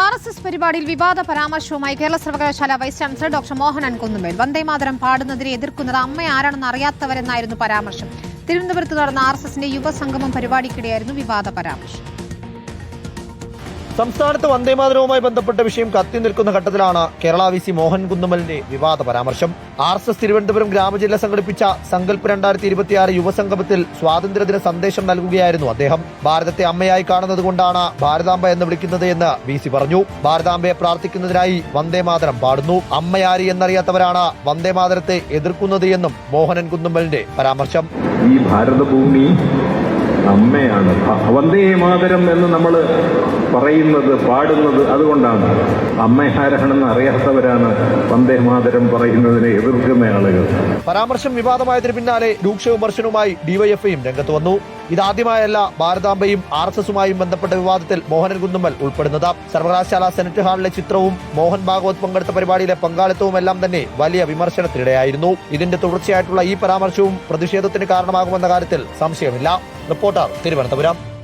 RSS പരിപാടിയിൽ വിവാദ പരാമർശവുമായി കേരള സർവകലാശാല വൈസ് ചാൻസലർ ഡോക്ടർ മോഹനൻ കുന്നുമേൽ. വന്ദേമാതരം പാടുന്നതിനെ എതിർക്കുന്നത് അമ്മ ആരാണെന്ന് അറിയാത്തവരെന്നായിരുന്നു പരാമർശം. തിരുവനന്തപുരത്ത് നടന്ന RSSന്റെ യുവസംഗമം പരിപാടിക്കിടെയായിരുന്നു വിവാദ പരാമർശം. സംസ്ഥാനത്ത് വന്ദേമാതരവുമായി ബന്ധപ്പെട്ട വിഷയം കത്തി നിൽക്കുന്ന ഘട്ടത്തിലാണ് കേരള VC മോഹൻ കുന്നുമലിന്റെ വിവാദ പരാമർശം. RSS തിരുവനന്തപുരം ഗ്രാമജില്ല സംഘടിപ്പിച്ച സങ്കല്പ് 2026 യുവസംഗമത്തിൽ സ്വാതന്ത്ര്യദിന സന്ദേശം നൽകുകയായിരുന്നു അദ്ദേഹം. ഭാരതത്തെ അമ്മയായി കാണുന്നത് കൊണ്ടാണ് ഭാരതാംബ എന്ന് വിളിക്കുന്നത് എന്ന് VC പറഞ്ഞു. ഭാരതാംബയെ പ്രാർത്ഥിക്കുന്നതിനായി വന്ദേമാതരം പാടുന്നു. അമ്മയാരി എന്നറിയാത്തവരാണ് വന്ദേമാതരത്തെ എതിർക്കുന്നത് എന്നും മോഹനൻ കുന്നുമലിന്റെ പരാമർശം. ഈ ഭാരതഭൂമി അമ്മയാണ്. വന്ദേമാതരം എന്ന് നമ്മൾ പറയുന്നത് പാടുന്നത് അതുകൊണ്ടാണ്. അമ്മയാരാണെന്ന് അറിയാത്തവരാണ് വന്ദേമാതരം പറയുന്നതിനെ എതിർക്കുന്ന ആളുകൾ. പരാമർശം വിവാദമായതിനു പിന്നാലെ രൂക്ഷ വിമർശനവുമായി DYFIയും രംഗത്ത് വന്നു. ഇതാദ്യമായല്ല ഭാരതാംബയും RSSുമായും ബന്ധപ്പെട്ട വിവാദത്തിൽ മോഹനൻ കുന്നുമൽ ഉൾപ്പെടുന്നത്. സർവകലാശാല സെനറ്റ് ഹാളിലെ ചിത്രവും മോഹൻ ഭാഗവത് പങ്കെടുത്ത പരിപാടിയിലെ പങ്കാളിത്തവും എല്ലാം തന്നെ വലിയ വിമർശനത്തിനിടെയായിരുന്നു. ഇതിന്റെ തുടർച്ചയായിട്ടുള്ള ഈ പരാമർശവും പ്രതിഷേധത്തിന് കാരണമാകുമെന്ന കാര്യത്തിൽ സംശയമില്ല. റിപ്പോർട്ടർ, തിരുവനന്തപുരം.